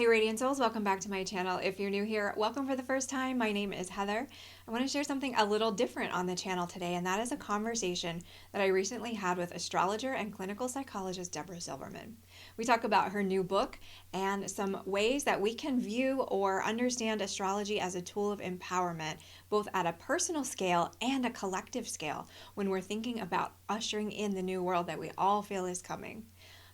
Hey Radiant Souls, welcome back to my channel. If you're new here, welcome for the first time. My name is Heather. I want to share something a little different on the channel today, and that is a conversation that I recently had with astrologer and clinical psychologist Debra Silverman. We talk about her new book and some ways that we can view or understand astrology as a tool of empowerment, both at a personal scale and a collective scale, when we're thinking about ushering in the new world that we all feel is coming.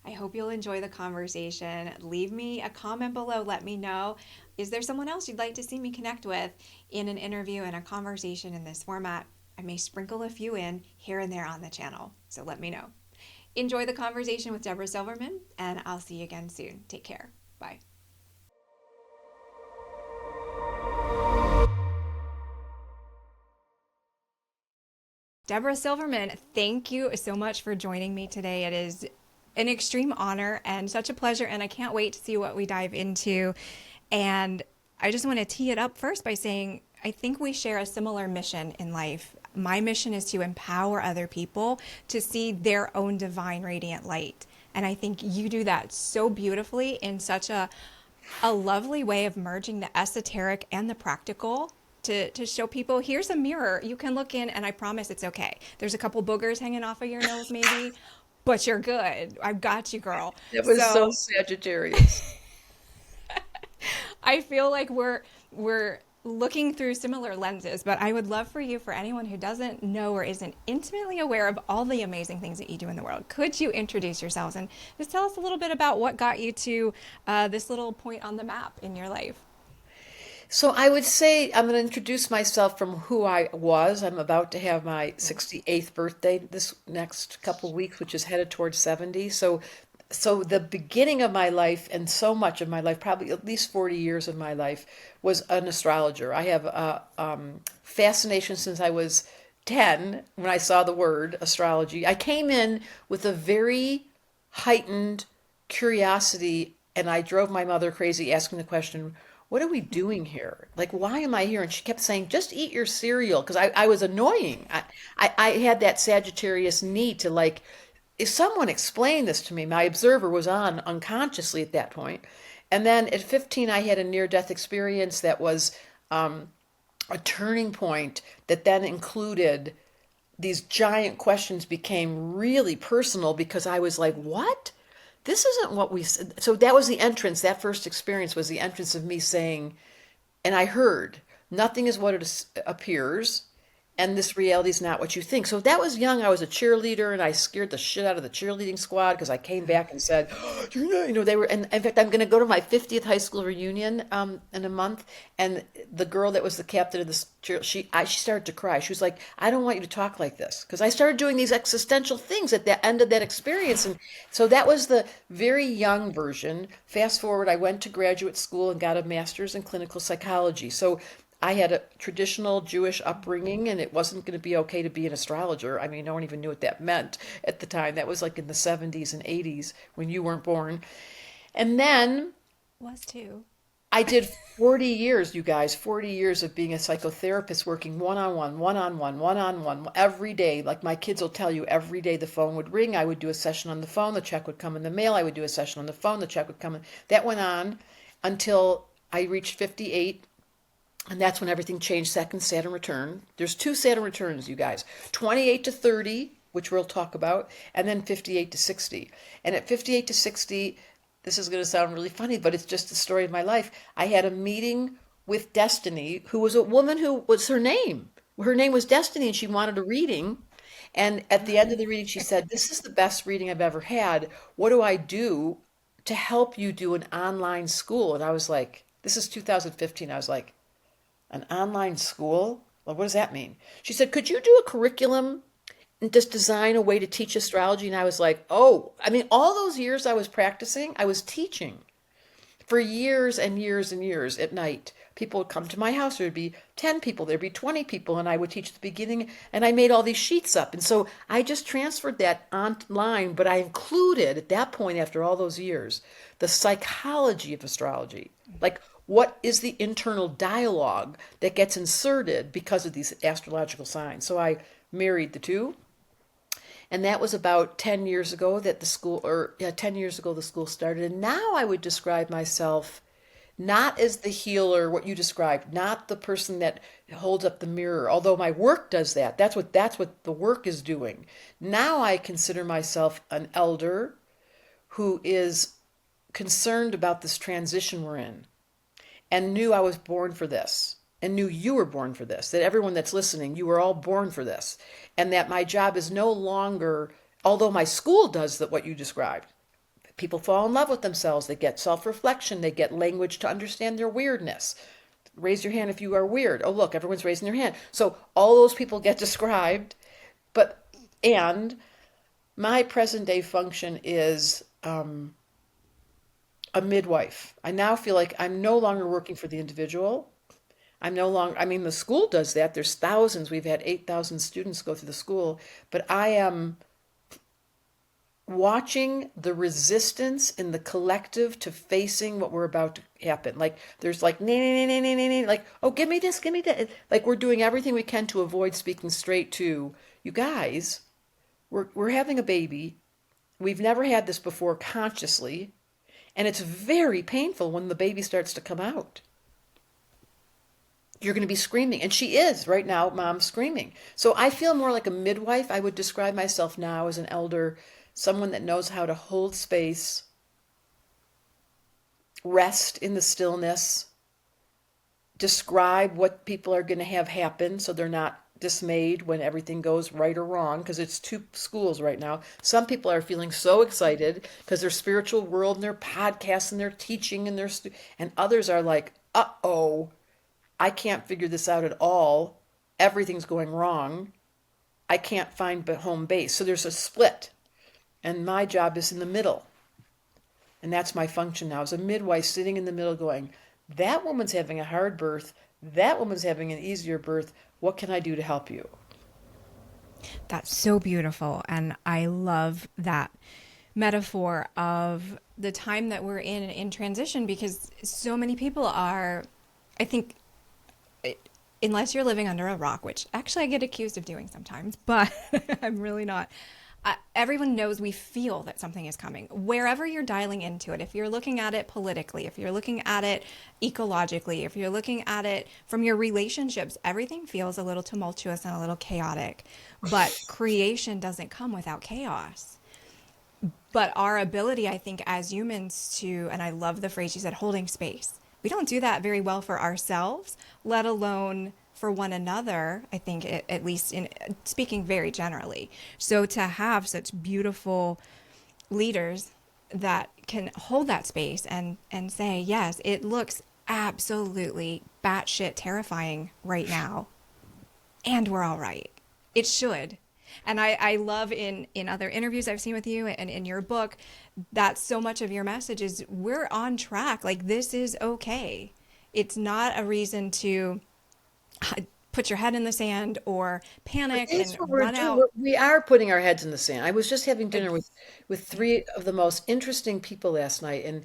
I hope you'll enjoy the conversation. Leave me a comment below. Let me know. Is there someone else you'd like to see me connect with in an interview and a conversation in this format? I may sprinkle a few in here and there on the channel, so let me know. Enjoy the conversation with Debra Silverman, and I'll see you again soon. Take care. Bye. Debra Silverman, thank you so much for joining me today. It is an extreme honor and such a pleasure, and I can't wait to see what we dive into. And I just want to tee it up first by saying I think we share a similar mission in life. My mission is to empower other people to see their own divine radiant light. And I think you do that so beautifully in such a lovely way of merging the esoteric and the practical to show people, here's a mirror. You can look in, and I promise it's okay. There's a couple boogers hanging off of your nose, maybe, but you're good. I've got you, girl. That was so So Sagittarius. I feel like we're looking through similar lenses, but I would love for you, for anyone who doesn't know or isn't intimately aware of all the amazing things that you do in the world, could you introduce yourselves and just tell us a little bit about what got you to this little point on the map in your life? So I would say I'm going to introduce myself from who I was. I'm about to have my 68th birthday this next couple of weeks, which is headed towards 70. So the beginning of my life and so much of my life, probably at least 40 years of my life, was an astrologer. I have a fascination since I was 10 when I saw the word astrology. I came in with a very heightened curiosity, and I drove my mother crazy asking the question, what are we doing here? Like, why am I here? And she kept saying, just eat your cereal. Because I was annoying. I had that Sagittarius need to, like, if someone explained this to me, my observer was on unconsciously at that point. And then at 15, I had a near-death experience that was a turning point that then included these giant questions became really personal because I was like, what? This isn't what we said. So that was the entrance. That first experience was the entrance of me saying, and I heard, nothing is what it appears, and this reality is not what you think. So that was young. I was a cheerleader, and I scared the shit out of the cheerleading squad because I came back and said, oh, you're not, they were. And in fact, I'm going to go to my 50th high school reunion in a month, and the girl that was the captain of this cheer, she started to cry. She was like, I don't want you to talk like this because I started doing these existential things at the end of that experience, and so that was the very young version. Fast forward, I went to graduate school and got a master's in clinical psychology. So I had a traditional Jewish upbringing, and it wasn't going to be okay to be an astrologer. I mean, no one even knew what that meant at the time. That was like in the 70s and 80s when you weren't born. And then Was too. I did 40 years, you guys, 40 years of being a psychotherapist, working one-on-one, one-on-one, one-on-one, every day. Like my kids will tell you, every day the phone would ring. I would do a session on the phone. The check would come in the mail. I would do a session on the phone. The check would come in. That went on until I reached 58. And that's when everything changed. Second Saturn return. There's two Saturn returns, you guys. 28 to 30, which we'll talk about, and then 58 to 60. And at 58 to 60, this is going to sound really funny, but it's just the story of my life. I had a meeting with Destiny, who was a woman who was her name. Her name was Destiny, and she wanted a reading. And at the end of the reading, she said, this is the best reading I've ever had. What do I do to help you do an online school? And I was like, this is 2015. I was like, an online school? Well, what does that mean? She said, could you do a curriculum and just design a way to teach astrology? And I was like, oh, I mean, all those years I was practicing, I was teaching for years and years and years at night. People would come to my house. There'd be 10 people, there'd be 20 people, and I would teach the beginning, and I made all these sheets up. And so I just transferred that online, but I included at that point, after all those years, the psychology of astrology. Like, what is the internal dialogue that gets inserted because of these astrological signs? So I married the two. And that was about 10 years ago that the school, or yeah, 10 years ago the school started. And now I would describe myself not as the healer, what you described, not the person that holds up the mirror, although my work does that. That's what the work is doing. Now I consider myself an elder who is concerned about this transition we're in and knew I was born for this and knew you were born for this, that everyone that's listening, you were all born for this, and that my job is no longer, although my school does that, what you described. People fall in love with themselves, they get self-reflection, they get language to understand their weirdness. Raise your hand if you are weird. Oh, look, everyone's raising their hand. So all those people get described, but, and my present day function is a midwife. I now feel like I'm no longer working for the individual. I'm no longer, I mean, the school does that. There's thousands. We've had 8,000 students go through the school, but I am watching the resistance in the collective to facing what we're about to happen. Like there's like, nah, nah, nah, nah, nah, nah, like, oh, give me this, give me that. Like we're doing everything we can to avoid speaking straight to you guys. We're having a baby. We've never had this before consciously. And it's very painful when the baby starts to come out. You're going to be screaming. And she is right now, mom's screaming. So I feel more like a midwife. I would describe myself now as an elder, someone that knows how to hold space, rest in the stillness, describe what people are going to have happen so they're not dismayed when everything goes right or wrong, because it's two schools right now. Some people are feeling so excited because their spiritual world and their podcasts and their teaching and and others are like, uh-oh, I can't figure this out at all. Everything's going wrong. I can't find home base. So there's a split. And my job is in the middle. And that's my function now as a midwife sitting in the middle going, that woman's having a hard birth. That woman's having an easier birth. What can I do to help you? That's so beautiful. And I love that metaphor of the time that we're in transition, because so many people are, I think, unless you're living under a rock, which actually I get accused of doing sometimes, but I'm really not. Everyone knows, we feel that something is coming. Wherever you're dialing into it, if you're looking at it politically, if you're looking at it ecologically, if you're looking at it from your relationships, everything feels a little tumultuous and a little chaotic. But creation doesn't come without chaos. But our ability, I think, as humans to, and I love the phrase you said, holding space. We don't do that very well for ourselves, let alone for one another, I think, at least in speaking very generally. So to have such beautiful leaders that can hold that space and say, yes, it looks absolutely batshit terrifying right now, and we're all right. It should. And I love in other interviews I've seen with you and in your book that so much of your message is we're on track. Like, this is okay. It's not a reason to put your head in the sand or panic It's and what we're run doing. out. We are putting our heads in the sand. I was just having dinner Ex- with three of the most interesting people last night, and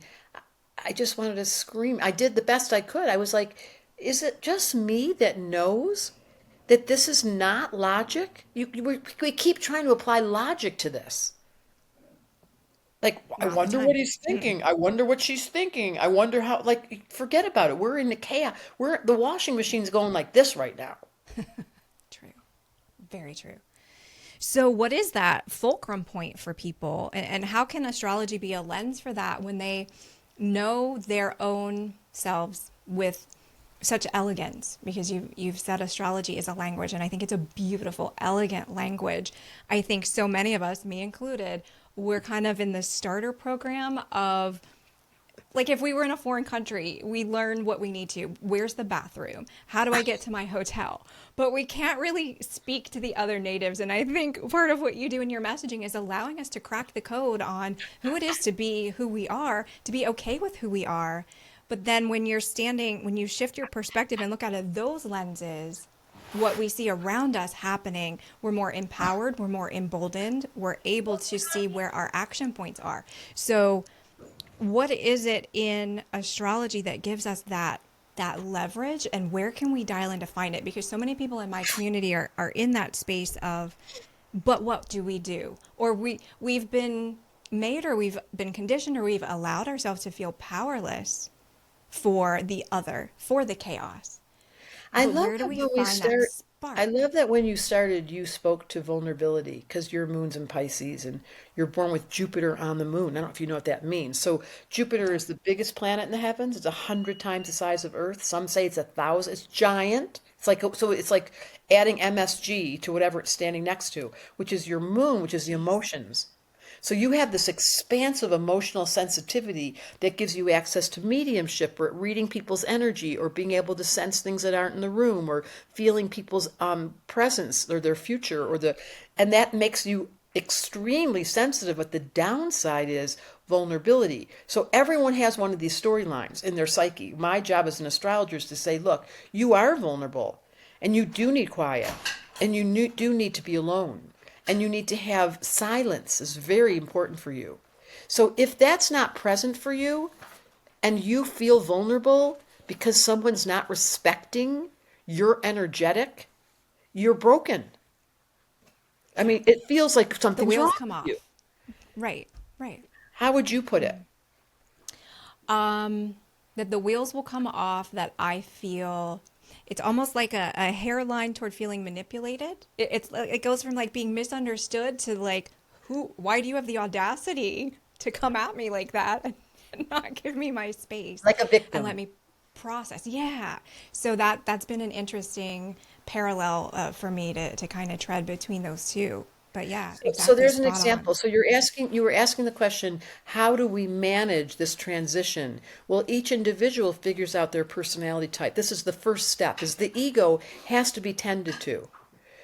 I just wanted to scream. I did the best I could. I was like, is it just me that knows that this is not logic? We keep trying to apply logic to this. Like, I Not the wonder what time. he's thinking. I wonder what she's thinking. I wonder how, like, forget about it. We're in the chaos. The washing machine's going like this right now. True. Very true. So, what is that fulcrum point for people? And how can astrology be a lens for that when they know their own selves with such elegance? Because you've said astrology is a language, and I think it's a beautiful, elegant language. I think so many of us, me included, we're kind of in the starter program of, like, if we were in a foreign country, we learn what we need to. Where's the bathroom? How do I get to my hotel? But we can't really speak to the other natives. And I think part of what you do in your messaging is allowing us to crack the code on who it is to be who we are, to be okay with who we are. But then when when you shift your perspective and look at it those lenses, what we see around us happening, we're more empowered, we're more emboldened, we're able to see where our action points are. So what is it in astrology that gives us that leverage, and where can we dial in to find it? Because so many people in my community are in that space of, but what do we do? Or we've been made, or we've been conditioned, or we've allowed ourselves to feel powerless for the other, for the chaos. I But love where do that we when we find that start, I spark? love that when you started, you spoke to vulnerability because your moon's in Pisces and you're born with Jupiter on the moon. I don't know if you know what that means. So Jupiter No. is the biggest planet in the heavens. It's 100 times the size of Earth. Some say it's 1,000. It's giant. It's like so. It's like adding MSG to whatever it's standing next to, which is your moon, which is the Jeez. emotions. So you have this expansive emotional sensitivity that gives you access to mediumship or reading people's energy or being able to sense things that aren't in the room or feeling people's presence or their future and that makes you extremely sensitive. But the downside is vulnerability. So everyone has one of these storylines in their psyche. My job as an astrologer is to say, look, you are vulnerable and you do need quiet and do need to be alone and you need to have silence is very important for you. So if that's not present for you and you feel vulnerable because someone's not respecting your energetic, you're broken. I Yeah. mean, it feels like The something's wheels wrong come with you. off. Right. Right. How would you put it? Um, that the wheels will come off, that I feel it's almost like a hairline toward feeling manipulated. It goes from like being misunderstood to like, why do you have the audacity to come at me like that and not give me my space Like a and let victim. me process? Yeah. So that's been an interesting parallel for me to kind of tread between those two. But yeah, So exactly there's an spot on. example. So you were asking the question, how do we manage this transition? Well, each individual figures out their personality type. This is the first step, is the ego has to be tended to.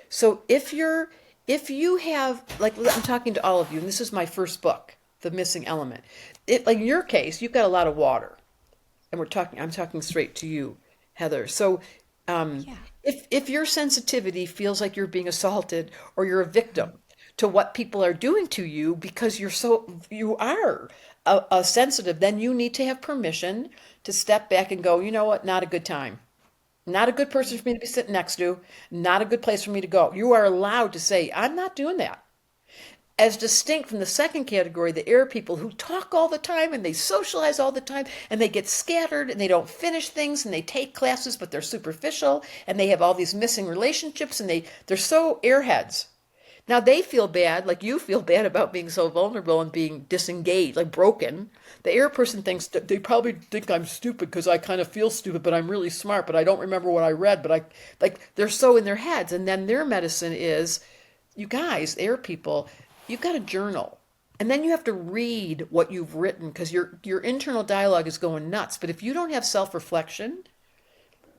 So if you have, like I'm talking to all of you, and this is my first book, The Missing Element. Like in your case, you've got a lot of water and I'm talking straight to you, Heather. So Yeah. if your sensitivity feels like you're being assaulted or you're a victim to what people are doing to you because you are a sensitive, then you need to have permission to step back and go, you know what, not a good time. Not a good person for me to be sitting next to, not a good place for me to go. You are allowed to say, I'm not doing that, as distinct from the second category, the air people who talk all the time and they socialize all the time and they get scattered and they don't finish things and they take classes but they're superficial and they have all these missing relationships and they're so airheads. Now they feel bad, like you feel bad about being so vulnerable and being disengaged, like broken. The air person thinks that they probably think I'm stupid because I kind of feel stupid, but I'm really smart, but I don't remember what I read, but I like they're so in their heads. And then their medicine is, you guys, air people, you've got a journal. And then you have to read what you've written because your internal dialogue is going nuts. But if you don't have self-reflection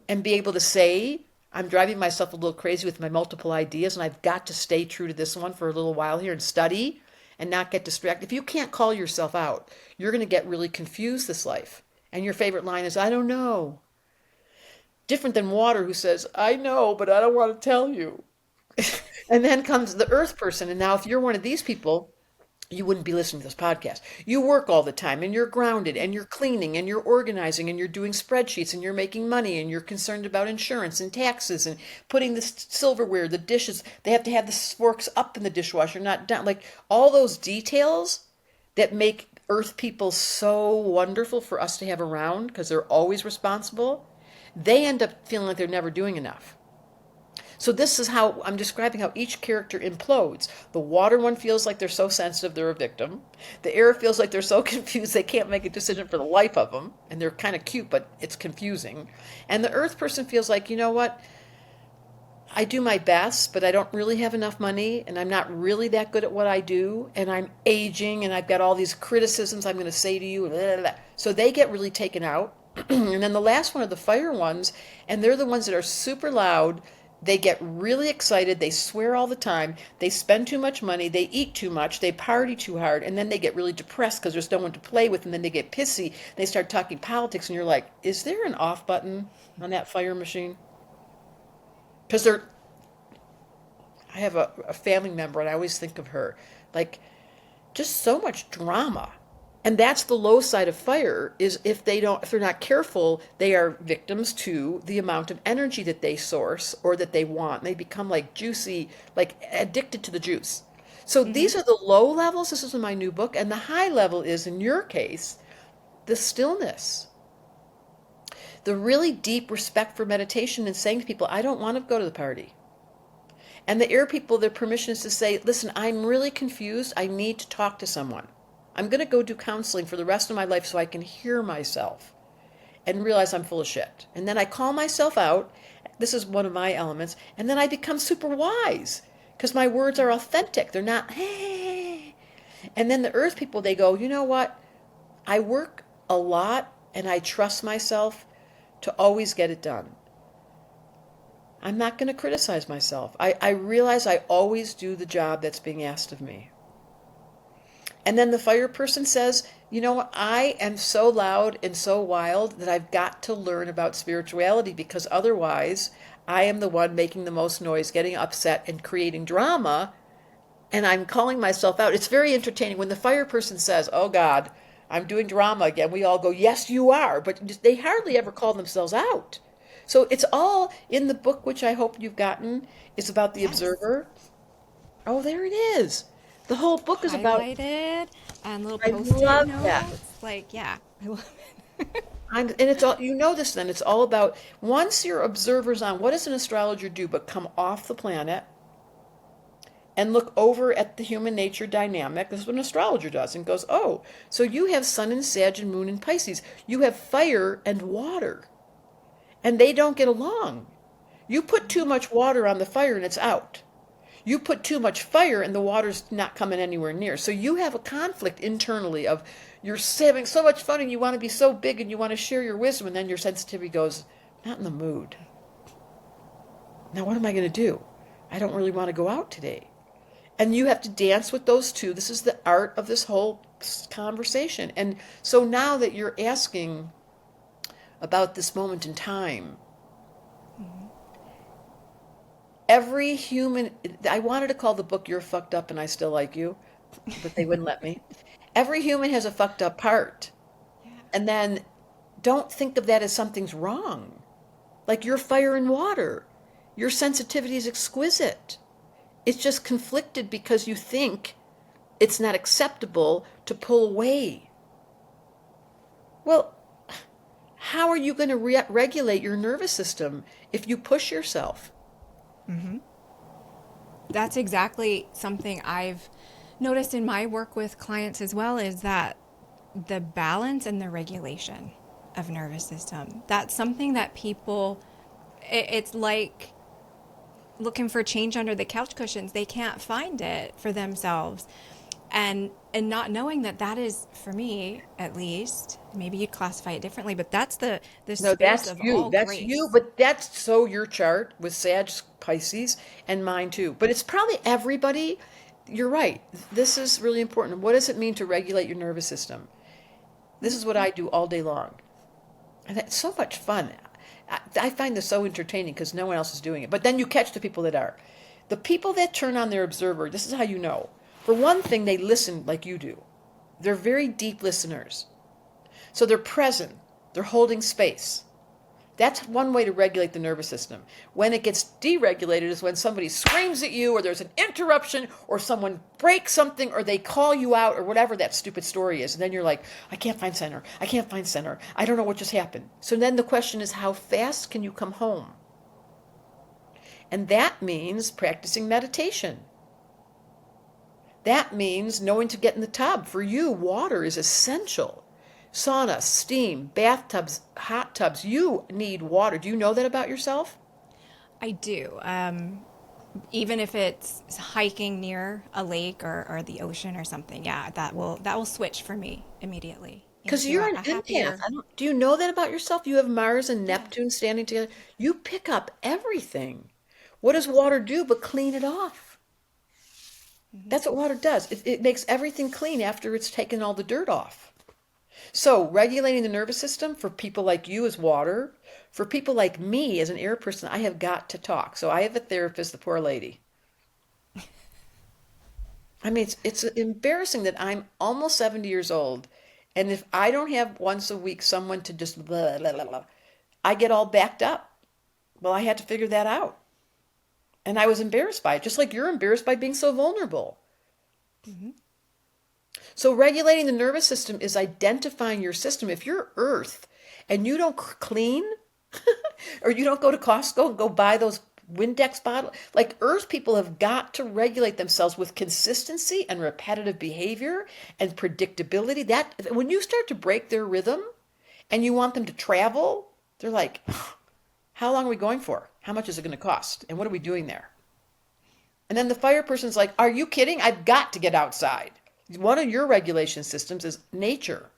and be able to say, I'm driving myself a little crazy with my multiple ideas, and I've got to stay true to this one for a little while here and study and not get distracted. If you can't call yourself out, you're going to get really confused this life. And your favorite line is, I don't know. Different than water, who says, I know, but I don't want to tell you. And then comes the earth person. And now, if you're one of these people, you wouldn't be listening to this podcast. You work all the time and you're grounded and you're cleaning and you're organizing and you're doing spreadsheets and you're making money and you're concerned about insurance and taxes and putting the silverware, the dishes, they have to have the forks up in the dishwasher, not down. Like all those details that make earth people so wonderful for us to have around because they're always responsible, they end up feeling like they're never doing enough. So this is how I'm describing how each character implodes. The water one feels like they're so sensitive they're a victim. The air feels like they're so confused they can't make a decision for the life of them, and they're kind of cute, but it's confusing. And the earth person feels like, you know what? I do my best, but I don't really have enough money, and I'm not really that good at what I do, and I'm aging, and I've got all these criticisms I'm going to say to you. Blah, blah, blah. So they get really taken out. And then the last one are the fire ones, and they're the ones that are super loud. They get really excited. They swear all the time. They spend too much money. They eat too much. They party too hard. And then they get really depressed because there's no one to play with. And then they get pissy. They start talking politics. And you're like, is there an off button on that fire machine? Because I have a family member and I always think of her. Like, just so much drama. And that's the low side of fire is if they're not careful, they are victims to the amount of energy that they source or that they want. They become like juicy, like addicted to the juice. So Mm-hmm. these are the low levels. This is in my new book. And the high level is, in your case, the stillness. the really deep respect for meditation and saying to people, I don't want to go to the party. And the air people, their permission is to say, listen, I'm really confused. I need to talk to someone. I'm going to go do counseling for the rest of my life so I can hear myself and realize I'm full of shit. And then I call myself out. This is one of my elements. And then I become super wise because my words are authentic. They're not, hey. And then the earth people, they go, you know what? I work a lot and I trust myself to always get it done. I'm not going to criticize myself. I realize I always do the job that's being asked of me. And then the fire person says, you know what? I am so loud and so wild that I've got to learn about spirituality because otherwise I am the one making the most noise, getting upset and creating drama. And I'm calling myself out. It's very entertaining when the fire person says, oh God, I'm doing drama again. We all go, yes, you are. But they hardly ever call themselves out. So it's all in the book, which I hope you've gotten. It's about the Yes. observer. Oh, there it is. The whole book is about, Highlighted and little I post-it love that. notes. Like, yeah, I love it. And it's all, you know this then, it's all about, once your observer's on, what does an astrologer do but come off the planet and look over at the human nature dynamic? This is what an astrologer does and goes, oh, so you have sun in Sag and moon in Pisces. You have fire and water. And they don't get along. You put too much water on the fire and it's out. You put too much fire and the water's not coming anywhere near. So you have a conflict internally of you're having so much fun and you want to be so big and you want to share your wisdom, and then your sensitivity goes, not in the mood. Now what am I going to do? I don't really want to go out today. And you have to dance with those two. This is the art of this whole conversation. And so now that you're asking about this moment in time, every human, I wanted to call the book You're Fucked Up and I Still Like You, but they wouldn't let me. Every human has a fucked up part. Yeah. And then don't think of that as something's wrong. Like you're fire and water. Your sensitivity is exquisite. It's just conflicted because you think it's not acceptable to pull away. Well, how are you going to regulate your nervous system if you push yourself? That's exactly something I've noticed in my work with clients as well, is that the balance and the regulation of nervous system. That's something that people, it's like looking for change under the couch cushions. They can't find it for themselves. And not knowing that that is, for me at least, maybe you'd classify it differently, but that's the No, source that's of you. all That's you. grace. But that's so your chart with Sag, Pisces, and mine too. But it's probably everybody. You're right. This is really important. What does it mean to regulate your nervous system? This is what I do all day long. And it's so much fun. I find this so entertaining because no one else is doing it. But then you catch the people that are. The people that turn on their observer, this is how you know. For one thing, they listen like you do. They're very deep listeners. So they're present. They're holding space. That's one way to regulate the nervous system. When it gets deregulated is when somebody screams at you, or there's an interruption, or someone breaks something, or they call you out, or whatever that stupid story is. And then you're like, I can't find center. I can't find center. I don't know what just happened. So then the question is, how fast can you come home? And that means practicing meditation. That means knowing to get in the tub. For you, water is essential. Sauna, steam, bathtubs, hot tubs. You need water. Do you know that about yourself? I do. Even if it's hiking near a lake or the ocean or something, yeah, that will switch for me immediately Because into you're a an empath. happier. Do you know that about yourself? You have Mars and Yeah. Neptune standing together. You pick up everything. What does water do but clean it off? That's what water does. It makes everything clean after it's taken all the dirt off. So regulating the nervous system for people like you is water. For people like me as an air person, I have got to talk. So I have a therapist, the poor lady. I mean, it's embarrassing that I'm almost 70 years old, and if I don't have once a week someone to just blah, blah, blah, blah, I get all backed up. Well, I had to figure that out. And I was embarrassed by it, just like you're embarrassed by being so vulnerable. So regulating the nervous system is identifying your system. If you're earth and you don't clean, Or you don't go to Costco and go buy those Windex bottles. Like Earth people have got to regulate themselves with consistency and repetitive behavior and predictability. That when you start to break their rhythm and you want them to travel, they're like, how long are we going for? How much is it going to cost? And what are we doing there? And then the fire person's like, are you kidding? I've got to get outside. One of your regulation systems is nature.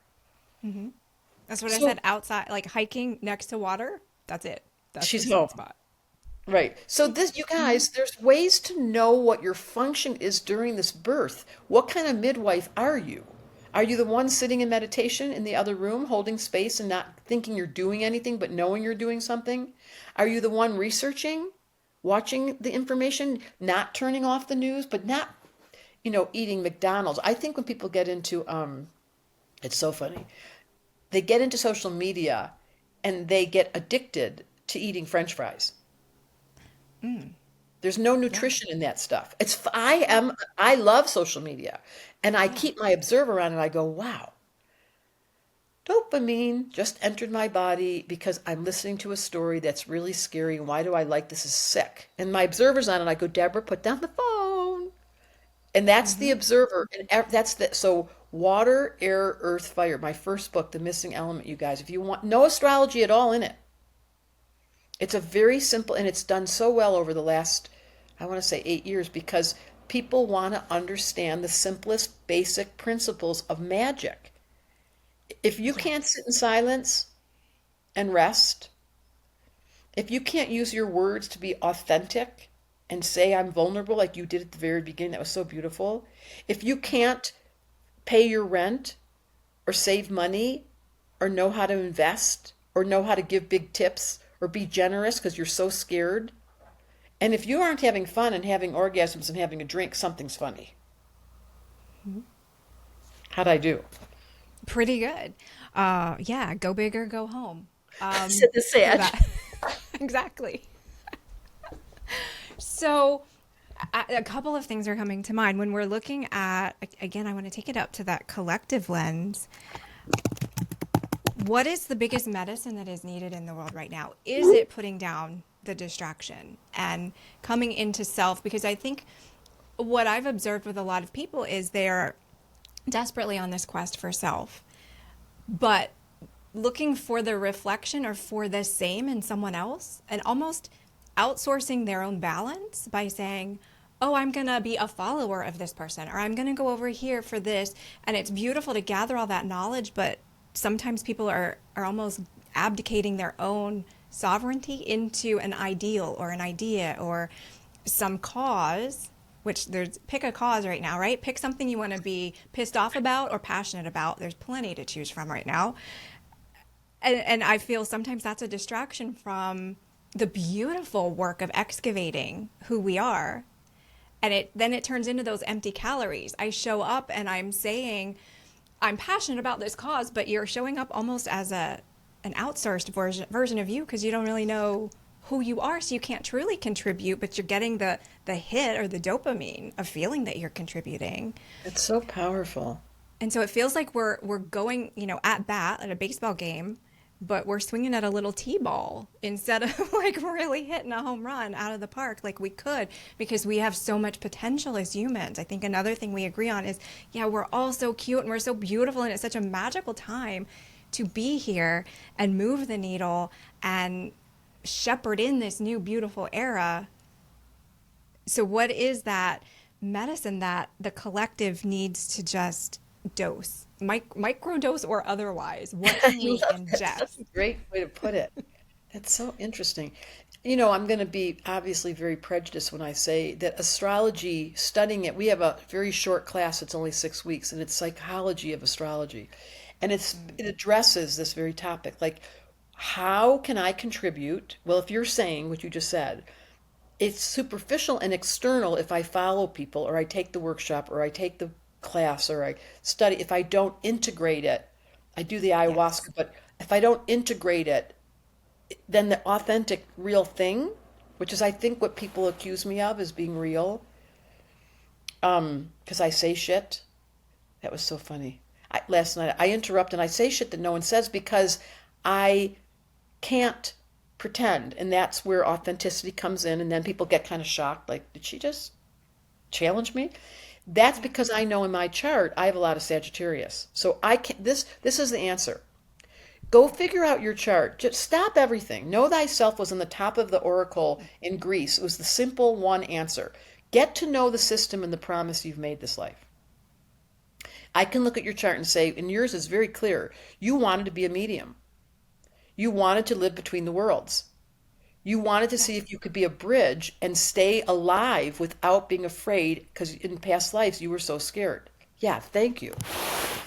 That's what I So said. Outside, like hiking next to water. That's it. That's the she's sweet home. spot. Right. So this, you guys, there's ways to know what your function is during this birth. What kind of midwife are you? Are you the one sitting in meditation in the other room, holding space and not thinking you're doing anything, but knowing you're doing something? Are you the one researching, watching the information, not turning off the news, but not, eating McDonald's? I think when people get into, it's so funny. They get into social media and they get addicted to eating French fries. There's no Yeah. nutrition in that stuff. I love social media and I Yeah. keep my observer on and I go, wow, dopamine just entered my body because I'm listening to a story that's really scary. And why do I like this is sick? And my observer's on and I go, Deborah, put down the phone. And that's the Hmm. observer. And so water, air, earth, fire. My first book, The Missing Element, you guys, if you want no astrology at all in it. It's a very simple, and it's done so well over the last, I want to say 8 years, because people want to understand the simplest basic principles of magic. If you can't Yes. sit in silence and rest, if you can't use your words to be authentic and say I'm vulnerable like you did at the very beginning, that was so beautiful. If you can't pay your rent or save money or know how to invest or know how to give big tips or be generous because you're so scared, and if you aren't having fun and having orgasms and having a drink, something's funny. How'd I do? Pretty good. Yeah. Go big or go home. Said the For sage. that. Exactly. So, a couple of things are coming to mind when we're looking at, again, I want to take it up to that collective lens. What is the biggest medicine that is needed in the world right now? Is it putting down the distraction and coming into self? Because I think what I've observed with a lot of people is they're desperately on this quest for self, but looking for the reflection or for the same in someone else and almost outsourcing their own balance by saying, oh, I'm going to be a follower of this person, or I'm going to go over here for this. And it's beautiful to gather all that knowledge, but sometimes people are almost abdicating their own sovereignty into an ideal or an idea or some cause, which there's pick a cause right now, right? Pick something you want to be pissed off about or passionate about. There's plenty to choose from right now. And I feel sometimes that's a distraction from the beautiful work of excavating who we are. And it turns into those empty calories. I show up and I'm saying I'm passionate about this cause, but you're showing up almost as an outsourced version of you because you don't really know who you are, so you can't truly contribute, but you're getting the hit or the dopamine of feeling that you're contributing. It's so powerful. And so it feels like we're going, at bat at a baseball game, but we're swinging at a little t-ball instead of like really hitting a home run out of the park like we could because we have so much potential as humans. I think another thing we agree on is, yeah, we're all so cute and we're so beautiful and it's such a magical time to be here and move the needle and shepherd in this new beautiful era. So what is that medicine that the collective needs to just dose, micro dose or otherwise? What I can we love that. That's such ingest? a great way to put it. That's so interesting. I'm going to be obviously very prejudiced when I say that astrology, studying it, we have a very short class, it's only 6 weeks, and it's psychology of astrology. And it addresses this very topic, like how can I contribute? Well, if you're saying what you just said, it's superficial and external if I follow people or I take the workshop or I take the class or I study. If I don't integrate it, I do the Yes. ayahuasca, but if I don't integrate it, then the authentic real thing, which is I think what people accuse me of is being real, because I say shit. That was so funny. Last night I interrupt and I say shit that no one says because I can't. pretend. And that's where authenticity comes in. And then people get kind of shocked, like, did she just challenge me? That's Yeah. because I know in my chart I have a lot of Sagittarius. So I can this is the answer. Go figure out your chart. Just stop everything. Know thyself was on the top of the oracle in Greece. It was the simple one answer. Get to know the system and the promise you've made this life. I can look at your chart and say, and yours is very clear, you wanted to be a medium. You wanted to live between the worlds. You wanted to see Yes. if you could be a bridge and stay alive without being afraid because in past lives you were so scared. Yeah, thank you.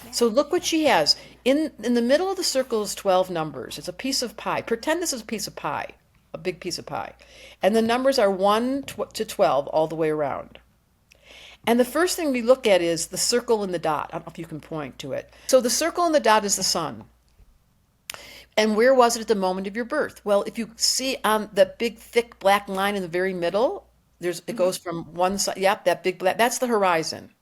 Yeah. So look what she has. In the middle of the circle is 12 numbers. It's a piece of pie. Pretend this is a piece of pie, a big piece of pie. And the numbers are 1 to 12 all the way around. And the first thing we look at is the circle and the dot. I don't know if you can point to it. So the circle and the dot is the sun. And where was it at the moment of your birth? Well, if you see on the big thick black line in the very middle, it Hmm. goes from one side, yep, that big black, that's the horizon.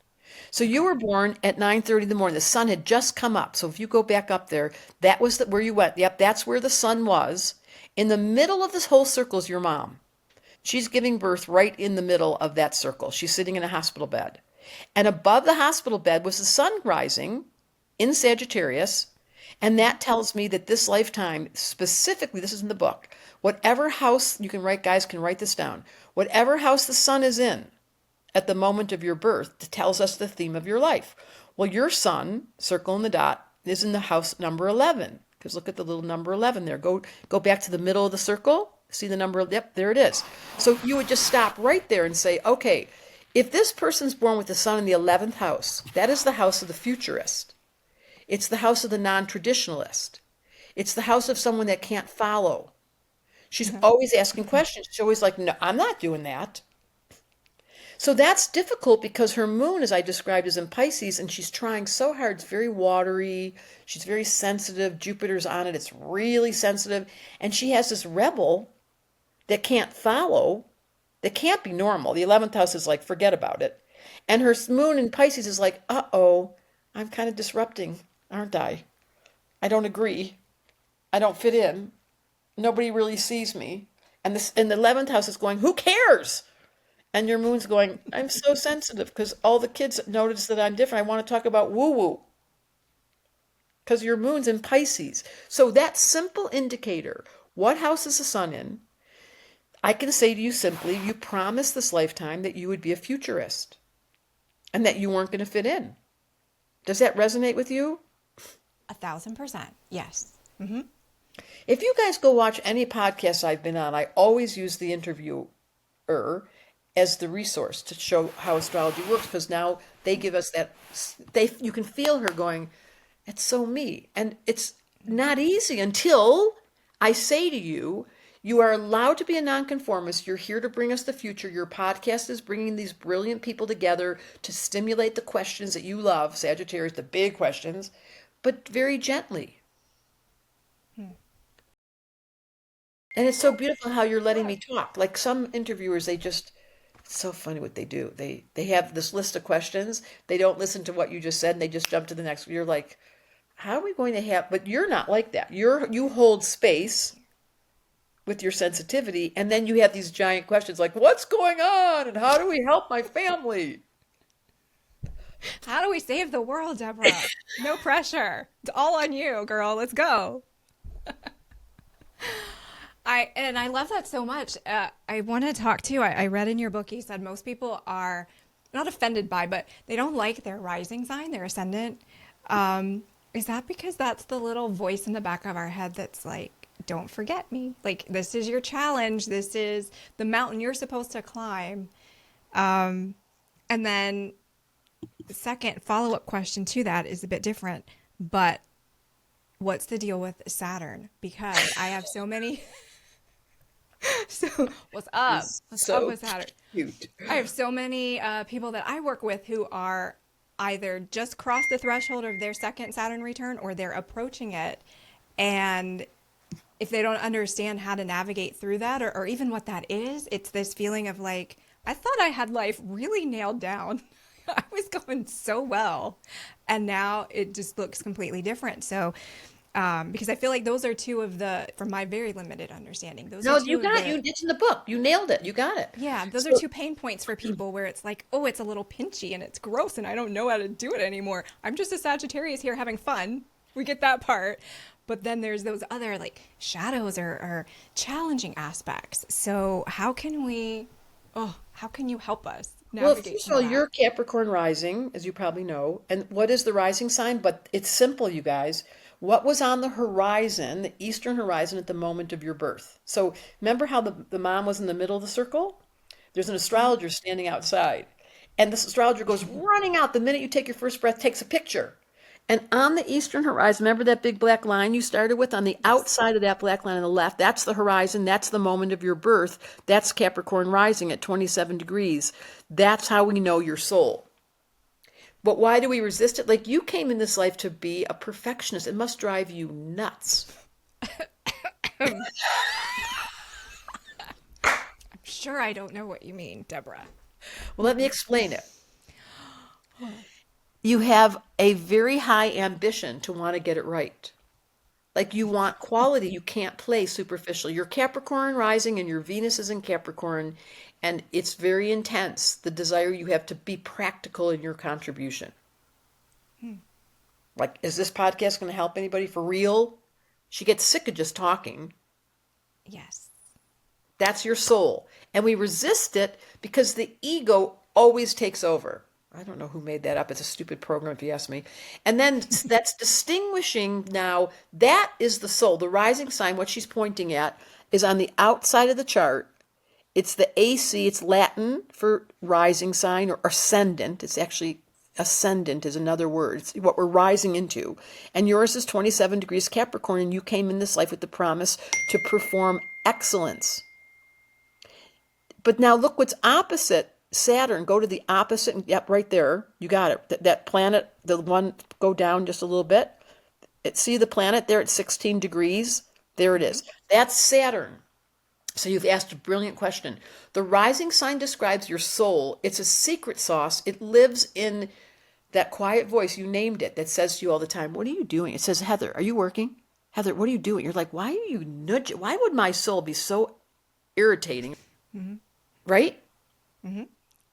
So you Okay. were born at 9:30 in the morning. The sun had just come up. So if you go back up there, that was where you went. Yep, that's where the sun was. In the middle of this whole circle is your mom. She's giving birth right in the middle of that circle. She's sitting in a hospital bed. And above the hospital bed was the sun rising in Sagittarius. And Hmm. that tells me that this lifetime, specifically, this is in the book, whatever house, you can write, guys can write this down, whatever house the sun is in at the moment of your birth, tells us the theme of your life. Well, your sun, circle in the dot, is in the house number 11. Because look at the little number 11 there. Go back to the middle of the circle. See the number? Yep, there it is. So you would just stop right there and say, okay, if this person's born with the sun in the 11th house, that is the house of the futurist. It's the house of the non-traditionalist. It's the house of someone that can't follow. She's always asking questions. She's always like, no, I'm not doing that. So that's difficult because her moon, as I described, is in Pisces and she's trying so hard. It's very watery. She's very sensitive. Jupiter's on it. It's really sensitive. And she has this rebel that can't follow, that can't be normal. The 11th house is like, forget about it. And her moon in Pisces is like, uh-oh, I'm kind of disrupting, aren't I? I don't agree. I don't fit in. Nobody really sees me. And the 11th house is going, who cares? And your moon's going, I'm so sensitive because all the kids notice that I'm different. I want to talk about woo woo because your moon's in Pisces. So that simple indicator, what house is the sun in? I can say to you simply, you promised this lifetime that you would be a futurist and that you weren't going to fit in. Does that resonate with you? 1,000%. Yes. Hmm. If you guys go watch any podcast I've been on, I always use the interviewer as the resource to show how astrology works because now they give us that you can feel her going, it's so me. And it's not easy until I say to you, you are allowed to be a nonconformist. You're here to bring us the future. Your podcast is bringing these brilliant people together to stimulate the questions that you love, Sagittarius, the big questions, but very gently. And it's so beautiful how you're letting me talk. Like some interviewers, it's so funny what they do. They have this list of questions. They don't listen to what you just said and they just jump to the next. You're like, how are we going to have, but you're not like that. You hold space with your sensitivity and then you have these giant questions like what's going on and how do we help my family? How do we save the world, Deborah? No pressure. It's all on you, girl. Let's go. I love that so much. I want to talk too. I read in your book you said most people are not offended by, but they don't like their rising sign, their ascendant. Is that because that's the little voice in the back of our head that's like, don't forget me. Like this is your challenge. This is the mountain you're supposed to climb. And then the second follow-up question to that is a bit different, but what's the deal with Saturn? Because I have so many. So what's up? Is What's up so with Saturn? cute. I have so many people that I work with who are either just crossed the threshold of their second Saturn return or they're approaching it. And if they don't understand how to navigate through that or even what that is, it's this feeling of like, I thought I had life really nailed down. I was going so well. And now it just looks completely different. So Because I feel like those are two of the, from my very limited understanding, those are No, two you of got you. the, It's in the book. You nailed it. You got it. yeah, those are So two pain points for people where it's like, oh, it's a little pinchy and it's gross and I don't know how to do it anymore. I'm just a Sagittarius here having fun. We get that part. But then there's those other like shadows or challenging aspects. So how can you help us Well, navigate first of some of all, that? you're Capricorn rising, as you probably know. And what is the rising sign? But it's simple, you guys. What was on the horizon, the eastern horizon at the moment of your birth? So remember how the mom was in the middle of the circle? There's an Hmm. astrologer standing outside. And this astrologer goes running out the minute you take your first breath, takes a picture. And on the eastern horizon, remember that big black line you started with? On the Yes. outside of that black line on the left, that's the horizon. That's the moment of your birth. That's Capricorn rising at 27 degrees. That's how we know your soul. But why do we resist it? Like you came in this life to be a perfectionist. It must drive you nuts. I'm sure I don't know what you mean, Deborah. Well, let me explain it. You have a very high ambition to want to get it right. Like you want quality, you can't play superficial. Your Capricorn rising and your Venus is in Capricorn, and it's very intense, the desire you have to be practical in your contribution. Hmm. Like, is this podcast going to help anybody for real? She gets sick of just talking. Yes. That's your soul. And we resist it because the ego always takes over. I don't know who made that up. It's a stupid program, if you ask me. And then that's distinguishing now. That is the soul. The rising sign, what she's pointing at, is on the outside of the chart. It's the AC, it's Latin for rising sign or ascendant. It's actually ascendant is another word. It's what we're rising into. And yours is 27 degrees Capricorn, and you came in this life with the promise to perform excellence. But now look what's opposite Saturn. Go to the opposite. Yep, right there. You got it. That planet, the one, go down just a little bit. See the planet there at 16 degrees? There it Hmm. is. That's Saturn. So you've asked a brilliant question. The rising sign describes your soul. It's a secret sauce. It lives in that quiet voice, you named it, that says to you all the time, "What are you doing?" It says, "Heather, are you working? Heather, what are you doing?" You're like, "Why are you nudging? Why would my soul be so irritating?" Hmm. Right? Hmm.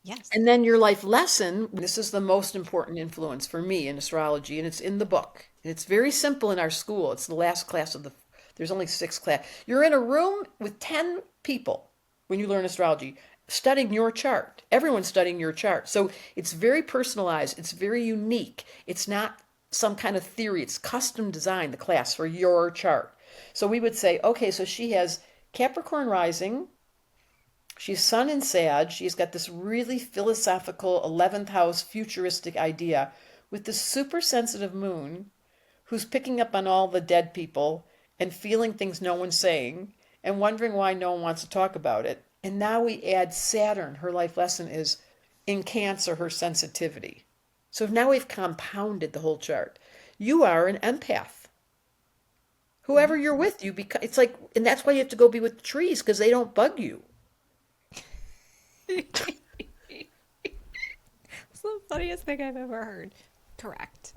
Yes. And then your life lesson, this is the most important influence for me in astrology, and it's in the book. And it's very simple in our school. It's the last class of there's only six class. You're in a room with 10 people when you learn astrology, studying your chart. Everyone's studying your chart. So it's very personalized. It's very unique. It's not some kind of theory. It's custom designed, the class, for your chart. So we would say, okay, so she has Capricorn rising, she's Sun in Sag. She's got this really philosophical 11th house futuristic idea with this super sensitive moon who's picking up on all the dead people and feeling things no one's saying and wondering why no one wants to talk about it. And now we add Saturn. Her life lesson is in Cancer, her sensitivity. So now we've compounded the whole chart. You are an empath. Whoever Hmm. you're with, you become. It's like, and that's why you have to go be with the trees because they don't bug you. It's the funniest thing I've ever heard. Correct.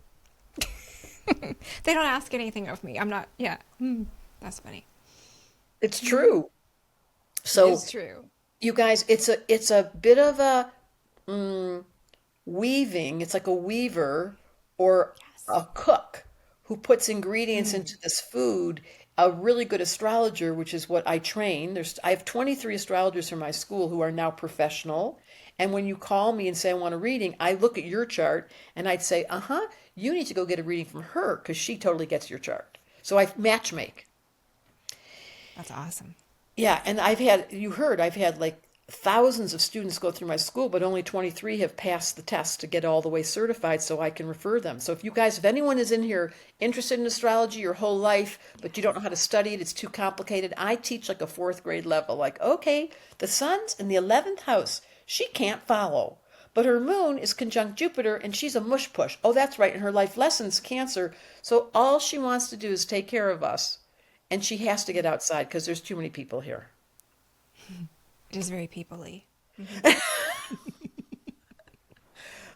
They don't ask anything of me. I'm not, yeah. Hmm. That's funny. It's Hmm. true. It So is true. you guys, it's a bit of a weaving. It's like a weaver or Yes. a cook who puts ingredients into Hmm. this food. A really good astrologer, which is what I train. I have 23 astrologers from my school who are now professional. And when you call me and say I want a reading, I look at your chart and I'd say, "Uh-huh, you need to go get a reading from her because she totally gets your chart." So I match make. That's awesome. Yeah, and you heard, I've had like thousands of students go through my school, but only 23 have passed the test to get all the way certified so I can refer them. So if anyone is in here interested in astrology your whole life, but you don't know how to study it, it's too complicated, I teach like a fourth grade level. Like, okay, the sun's in the 11th house. She can't follow. But her moon is conjunct Jupiter and she's a mush push. Oh, that's right. And her life lesson's Cancer. So all she wants to do is take care of us. And she has to get outside because there's too many people here. It is very people-y. Hmm.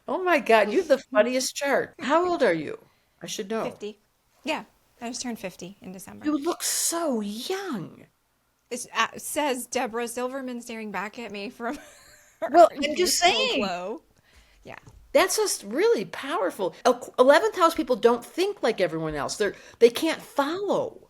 Oh my God, you have the funniest chart. How old are you? I should know. 50. Yeah. I just turned 50 in December. You look so young. It says Debra Silverman staring back at me from her Well, I'm just youthful saying. glow. Yeah. That's just really powerful. 11th house people don't think like everyone else. They can't follow.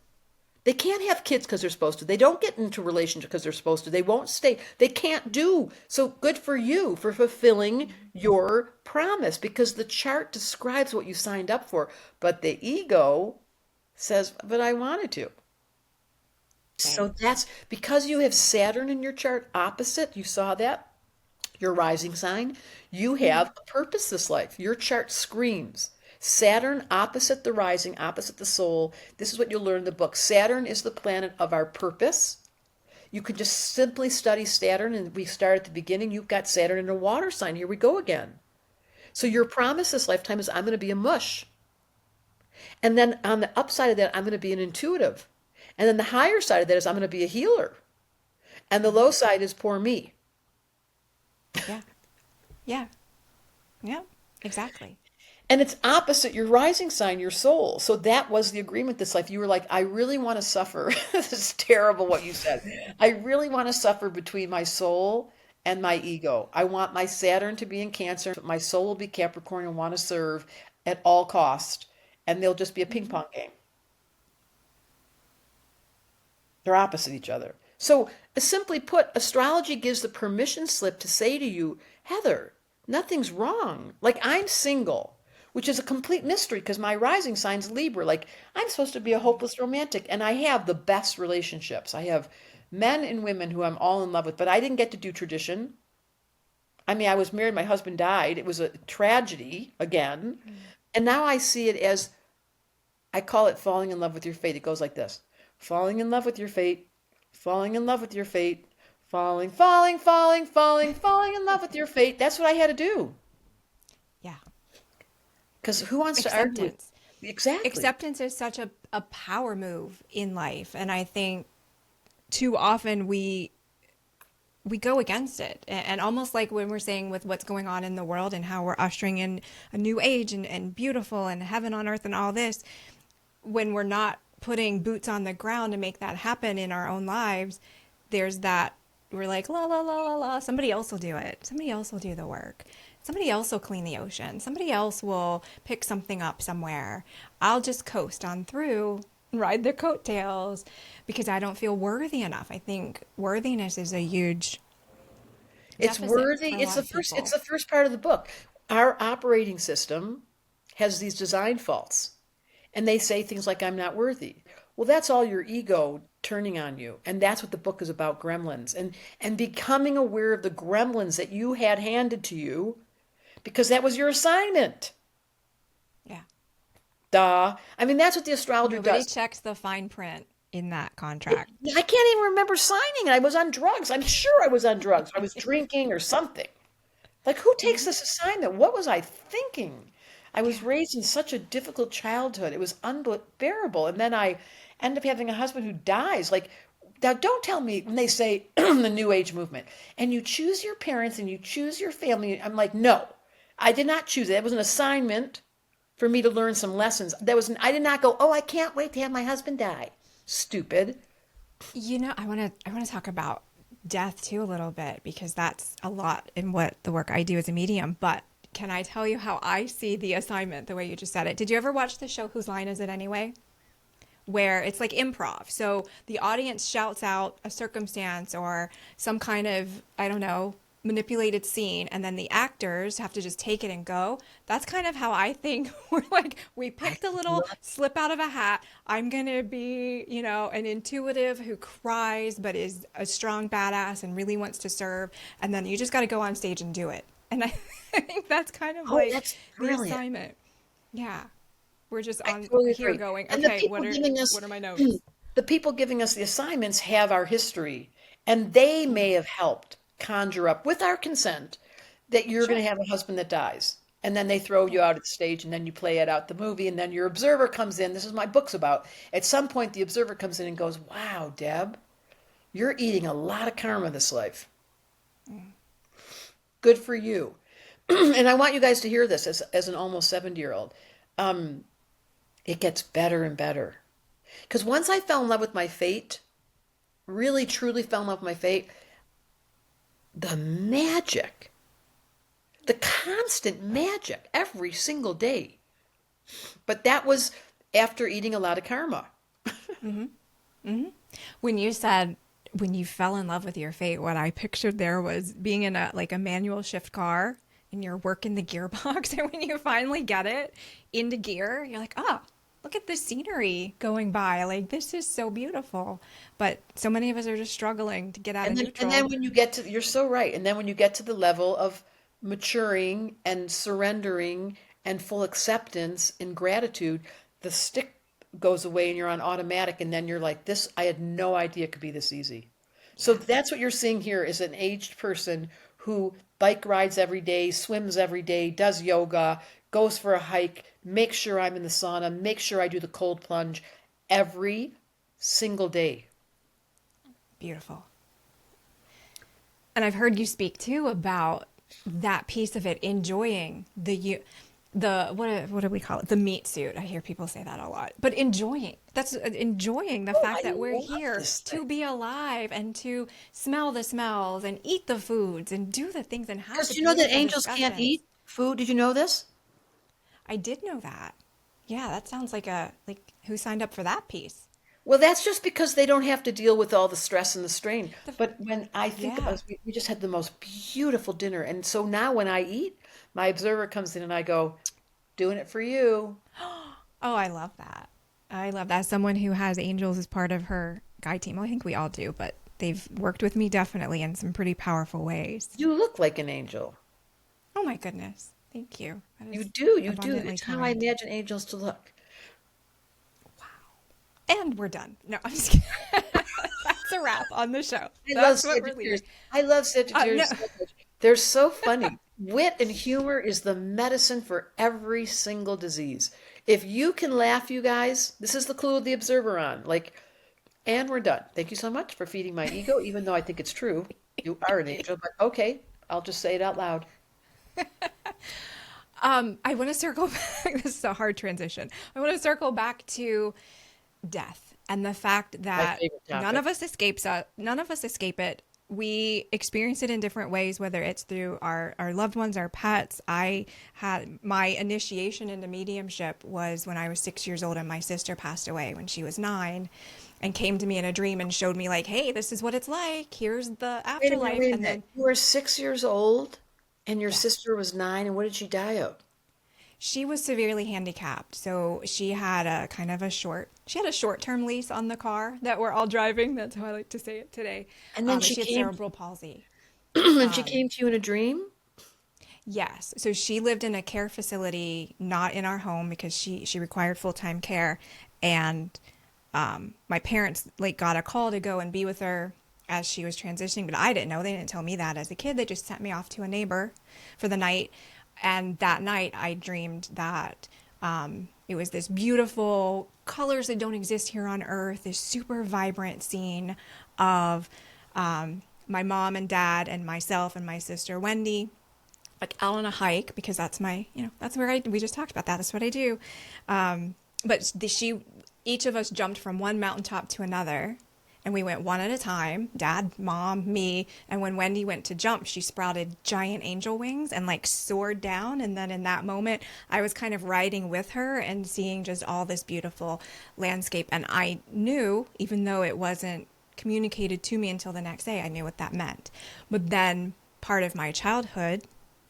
They can't have kids because they're supposed to. They don't get into relationships because they're supposed to. They won't stay. They can't do. So good for you for fulfilling your promise because the chart describes what you signed up for. But the ego says, but I wanted to. Right. So that's because you have Saturn in your chart opposite. You saw that? Your rising sign, you Mm-hmm. have a purpose this life. Your chart screams. Saturn opposite the rising, opposite the soul. This is what you'll learn in the book. Saturn is the planet of our purpose. You could just simply study Saturn, and we start at the beginning. You've got Saturn in a water sign. Here we go again. So your promise this lifetime is I'm going to be a mush. And then on the upside of that, I'm going to be an intuitive. And then the higher side of that is I'm going to be a healer. And the low side is poor me. Yeah. Yeah. Yeah. Exactly. And it's opposite your rising sign, your soul. So that was the agreement this life. You were like, I really want to suffer. This is terrible what you said. I really want to suffer between my soul and my ego. I want my Saturn to be in Cancer, but my soul will be Capricorn and want to serve at all cost. And they'll just be a ping Mm-hmm. pong game. They're opposite each other. So, simply put, astrology gives the permission slip to say to you, Heather, nothing's wrong. Like, I'm single, which is a complete mystery because my rising sign's Libra. Like, I'm supposed to be a hopeless romantic, and I have the best relationships. I have men and women who I'm all in love with, but I didn't get to do tradition. I mean, I was married, my husband died. It was a tragedy again. And now I see it as I call it falling in love with your fate. It goes like this: falling in love with your fate, falling in love with your fate, falling in love with your fate. That's what I had to do. Yeah. Because who wants to argue? Acceptance. Exactly. Acceptance is such a power move in life. And I think too often we go against it. And almost like when we're saying with what's going on in the world and how we're ushering in a new age and beautiful and heaven on earth and all this, when we're not putting boots on the ground to make that happen in our own lives, there's that we're like, la, la, la, la, la, somebody else will do it. Somebody else will do the work. Somebody else will clean the ocean. Somebody else will pick something up somewhere. I'll just coast on through, ride their coattails because I don't feel worthy enough. I think worthiness is a huge It's deficit worthy. for a lot of It's people. the first part of the book. Our operating system has these design faults. And they say things like, I'm not worthy. Well, that's all your ego turning on you. And that's what the book is about, gremlins. And becoming aware of the gremlins that you had handed to you because that was your assignment. Yeah. Duh. I mean, that's what the astrologer Nobody does. checks the fine print in that contract. I can't even remember signing it. I was on drugs. I'm sure I was on drugs. I was drinking or something. Like, who takes Mhm. this assignment? What was I thinking? I was Yeah. raised in such a difficult childhood. It was unbearable. And then I end up having a husband who dies. Like, now don't tell me when they say the New Age movement, and you choose your parents and you choose your family. I'm like, no, I did not choose it. It was an assignment for me to learn some lessons. I did not go, oh, I can't wait to have my husband die. Stupid. I want to talk about death too a little bit because that's a lot in what the work I do as a medium, but can I tell you how I see the assignment the way you just said it? Did you ever watch the show Whose Line Is It Anyway? Where it's like improv. So the audience shouts out a circumstance or some kind of, I don't know, manipulated scene, and then the actors have to just take it and go. That's kind of how I think we're like, we I picked a little love slip out of a hat. I'm going to be, an intuitive who cries but is a strong badass and really wants to serve. And then you just got to go on stage and do it. And I, I think that's kind of Oh, like that's the brilliant. assignment. Yeah. We're just I on totally here agree. going, And the okay, people giving us what are my notes? the people giving us the assignments have our history, and they may Mhm. have helped conjure up with our consent that you're going Sure. to have a husband that dies. And then they throw you Right. out at the stage, and then you play it out the movie, and then your observer comes in. This is my book's about. At some point, the observer comes in and goes, wow, Deb, you're eating a lot of karma this life. Mm. Good for you. And I want you guys to hear this as an almost 70-year-old. it gets better and better. Because once I fell in love with my fate, really truly fell in love with my fate, the magic, the constant magic every single day. But that was after eating a lot of karma. Hmm. Hmm. When you said when you fell in love with your fate, what I pictured there was being in a like a manual shift car and you're working the gearbox, and when you finally get it into gear, you're like, oh, look at the scenery going by. Like this is so beautiful. But so many of us are just struggling to get out of And then neutral. when you get to, you're so right. And then when you get to the level of maturing and surrendering and full acceptance and gratitude, the stick goes away and you're on automatic. And then you're like, this, I had no idea it could be this easy. So Yeah. that's what you're seeing here is an aged person who bike rides every day, swims every day, does yoga, goes for a hike, makes sure I'm in the sauna, makes sure I do the cold plunge every single day. Beautiful. And I've heard you speak too about that piece of it, enjoying the what do we call it? The meat suit. I hear people say that a lot. But enjoying. That's enjoying the Oh, I fact that we're love here this thing. to be alive and to smell the smells and eat the foods and do the things and have Because the you know that beautiful angels can't discussions. eat food. Did you know this? I did know that. Yeah, that sounds like a like who signed up for that piece? Well, that's just because they don't have to deal with all the stress and the strain. The, But when I think about yeah. it, we just had the most beautiful dinner. And so now when I eat, my observer comes in and I go, doing it for you. Oh, I love that. I love that. As someone who has angels as part of her guide team, well, I think we all do, but they've worked with me definitely in some pretty powerful ways. You look like an angel. Oh my goodness. Thank you. That You is do, you do. abundantly It's how I kind. imagine angels to look. And we're done. No, I'm just kidding. That's a wrap on the show. I love That's what we're Sagittarius. leaving. I love No. Sagittarius so much. They're so funny. Wit and humor is the medicine for every single disease. If you can laugh, you guys, this is the clue of the observer on. Like, and we're done. Thank you so much for feeding my ego, even though I think it's true. You are an angel, but okay, I'll just say it out loud. I want to circle back. This is a hard transition. I want to circle back to death and the fact My that favorite topic. none of us escape it. We experience it in different ways, whether it's through our loved ones, our pets. I had my initiation into mediumship was when I was 6 years old and my sister passed away when she was 9 and came to me in a dream and showed me like, hey, this is what it's like. Here's the Wait a minute, afterlife. wait a And minute. then, You were 6 years old and your yes. sister was 9, and what did she die of? She was severely handicapped, so she had a kind of a she had a short-term lease on the car that we're all driving. That's how I like to say it today. And then And she she had came cerebral palsy. and she came to you in a dream? Yes, so she lived in a care facility, not in our home because she required full-time care, and my parents like got a call to go and be with her as she was transitioning, but I didn't know. They didn't tell me that as a kid. They just sent me off to a neighbor for the night. And that night I dreamed that it was this beautiful colors that don't exist here on Earth, this super vibrant scene of my mom and dad and myself and my sister Wendy like out on a hike because that's my, that's where we just talked about that. That's what I do. But each of us jumped from one mountaintop to another and we went one at a time, dad, mom, me. And when Wendy went to jump, she sprouted giant angel wings and like soared down. And then in that moment, I was kind of riding with her and seeing just all this beautiful landscape. And I knew, even though it wasn't communicated to me until the next day, I knew what that meant. But then part of my childhood,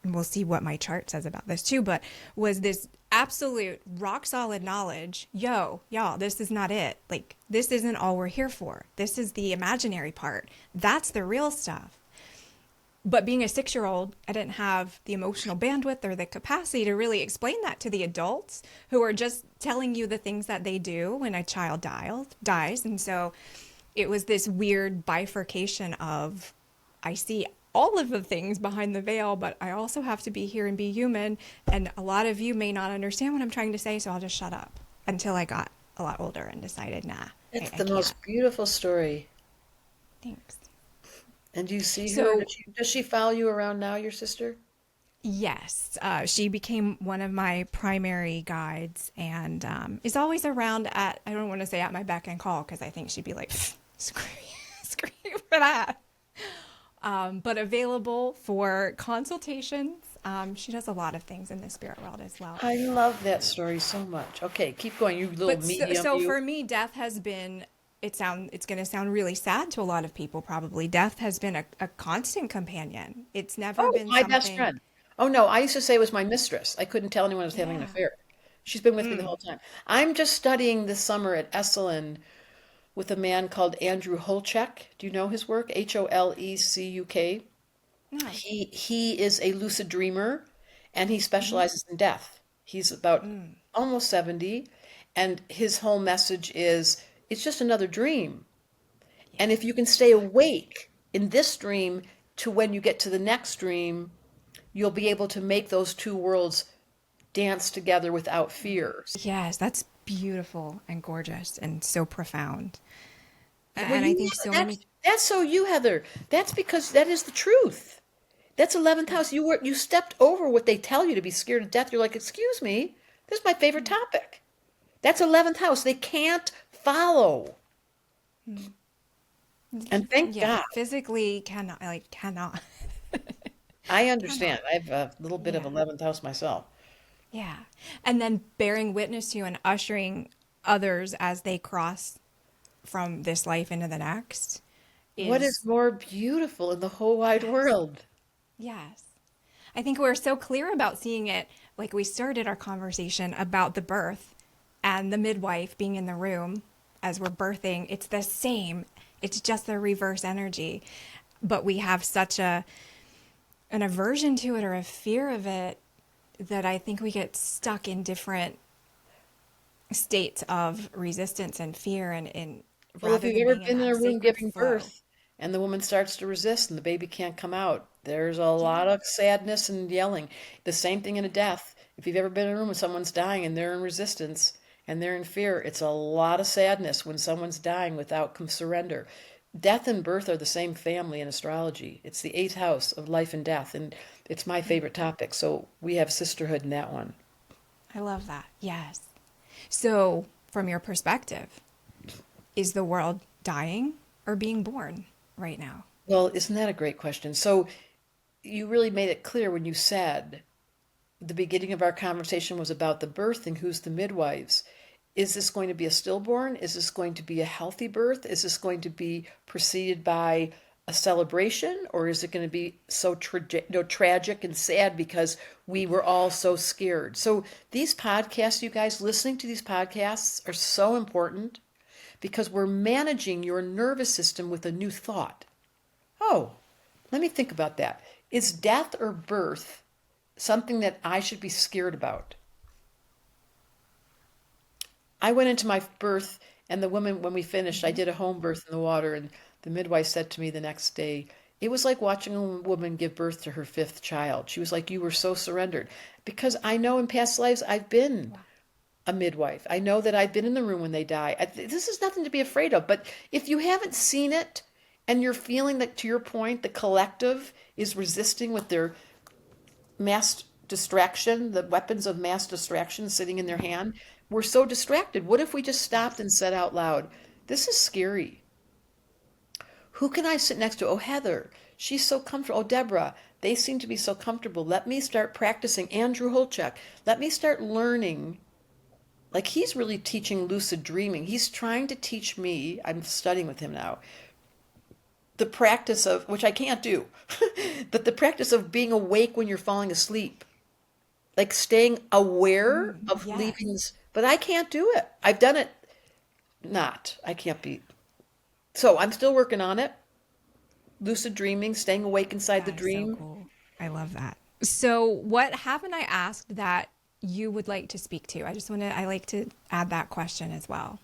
and we'll see what my chart says about this too, but was this absolute rock solid knowledge. Yo, y'all, this is not it. Like, this isn't all we're here for. This is the imaginary part. That's the real stuff. But being a 6 year old, I didn't have the emotional bandwidth or the capacity to really explain that to the adults who are just telling you the things that they do when a child dies. And so it was this weird bifurcation of I see all of the things behind the veil, but I also have to be here and be human. And a lot of you may not understand what I'm trying to say, so I'll just shut up until I got a lot older and decided, nah, It's I the can't. most beautiful story. Thanks. And do you see her? So Does she follow you around now, your sister? Yes, she became one of my primary guides and is always around at, I don't want to say at my beck and call because I think she'd be like, screw, screw you for that. But available for consultations. She does a lot of things in the spirit world as well. I love that story so much. Okay, keep going, you little But so, medium, so you. for me, death has been, it's going to sound really sad to a lot of people probably. Death has been a constant companion. It's never Oh, been my best something, friend. Oh no, I used to say it was my mistress. I couldn't tell anyone I was having an yeah. affair. She's been with me the whole time. I'm just studying this summer at Esalen with a man called Andrew Holchek. Do you know his work? Holecuk. No. He is a lucid dreamer and he specializes in death. He's about almost 70 and his whole message is it's just another dream. And if Yes, you can stay exactly. awake in this dream to when you get to the next dream, you'll be able to make those two worlds dance together without fear. Yes, that's beautiful and gorgeous and so profound. Well, And I you think so that's many, that's so you, Heather. That's because that is the truth. That's 11th yeah. house. You stepped over what they tell you to be scared to death. You're like, excuse me, this is my favorite topic. That's 11th house. They can't follow. And thank Yeah, God. physically cannot, like, cannot, I cannot. understand. I have a little bit of Yeah, 11th house myself. yeah. And then bearing witness to and ushering others as they cross from this life into the next What is is, more beautiful in the whole wide yes, world? yes. I think we're so clear about seeing it, like we started our conversation about the birth and the midwife being in the room as we're birthing. It's the same, it's just the reverse energy. But we have such an aversion to it or a fear of it that I think we get stuck in different states of resistance and fear and Well, if rather you've than ever being in been in that a room sacred giving flow. birth and the woman starts to resist and the baby can't come out, there's a lot Yeah. of sadness and yelling. The same thing in a death. If you've ever been in a room when someone's dying and they're in resistance and they're in fear, it's a lot of sadness when someone's dying without surrender. Death and birth are the same family in astrology. It's the eighth house of life and death, and it's my favorite topic. So we have sisterhood in that one. I love that. Yes. So, from your perspective, is the world dying or being born right now? Well, isn't that a great question? So you really made it clear when you said the beginning of our conversation was about the birthing, who's the midwives. Is this going to be a stillborn? Is this going to be a healthy birth? Is this going to be preceded by a celebration? Or is it going to be so tragic and sad because we were all so scared? So, these podcasts, you guys, listening to these podcasts are so important because we're managing your nervous system with a new thought. Oh, let me think about that. Is death or birth something that I should be scared about? I went into my birth, and the woman, when we finished, I Mm-hmm. did a home birth in the water, and the midwife said to me the next day, it was like watching a woman give birth to her fifth child. She was like, you were so surrendered. Because I know in past lives I've been Wow. a midwife. I know that I've been in the room when they die. This is nothing to be afraid of. But if you haven't seen it and you're feeling that, to your point, the collective is resisting with their mass distraction, the weapons of mass distraction sitting in their hand, we're so distracted. What if we just stopped Yes. and said out loud, this is scary. Who can I sit next to? Oh, Heather, she's so comfortable. Oh, Debra, they seem to be so comfortable. Let me start practicing. Andrew Holchek, let me start learning. Like he's really teaching lucid dreaming. He's trying to teach me, I'm studying with him now, the practice of, which I can't do, but the practice of being awake when you're falling asleep. Like staying aware of Yes. leaving this, but I can't do it. I've done it not. I can't be. So I'm still working on it. Lucid dreaming, staying awake inside the That is so dream. cool. I love that. So, what haven't I asked that you would like to speak to? I like to add that question as well.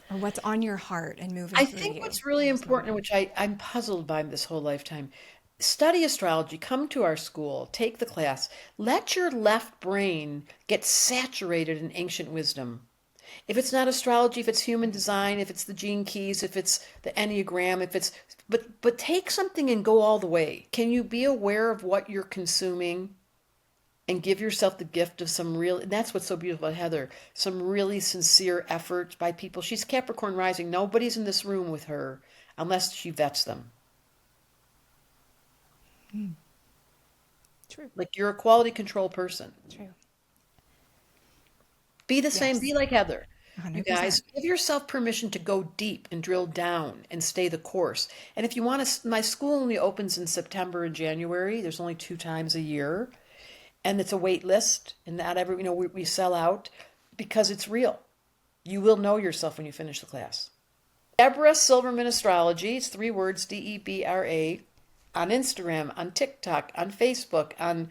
Or what's on your heart and moving I through think you what's really in this important, moment? which I'm puzzled by this whole lifetime, study astrology, come to our school, take the class, let your left brain get saturated in ancient wisdom. If it's not astrology, if it's human design, if it's the gene keys, if it's the Enneagram, if it's but take something and go all the way. Can you be aware of what you're consuming and give yourself the gift of some real, and that's what's so beautiful about Heather, some really sincere effort by people. She's Capricorn rising. Nobody's in this room with her unless she vets them. True. Like you're a quality control person. True. Be the same, be Yes. like Heather. You 100%. guys, give yourself permission to go deep and drill down and stay the course. And if you want to, my school only opens in September and January. There's only 2 times a year. And it's a wait list. And not every, we sell out because it's real. You will know yourself when you finish the class. Debra Silverman Astrology, it's 3 words, Debra, on Instagram, on TikTok, on Facebook, on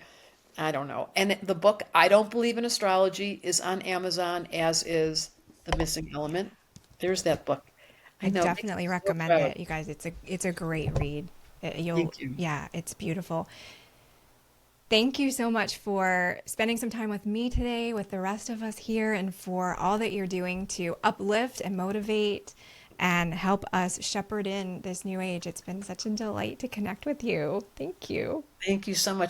I don't know. And the book I Don't Believe in Astrology is on Amazon, as is The Missing Element. There's that book. I I know, it makes me definitely so recommend proud. it, you guys. It's a great read. You'll Thank you. yeah, it's beautiful. Thank you so much for spending some time with me today, with the rest of us here, and for all that you're doing to uplift and motivate and help us shepherd in this new age. It's been such a delight to connect with you. Thank you. Thank you so much.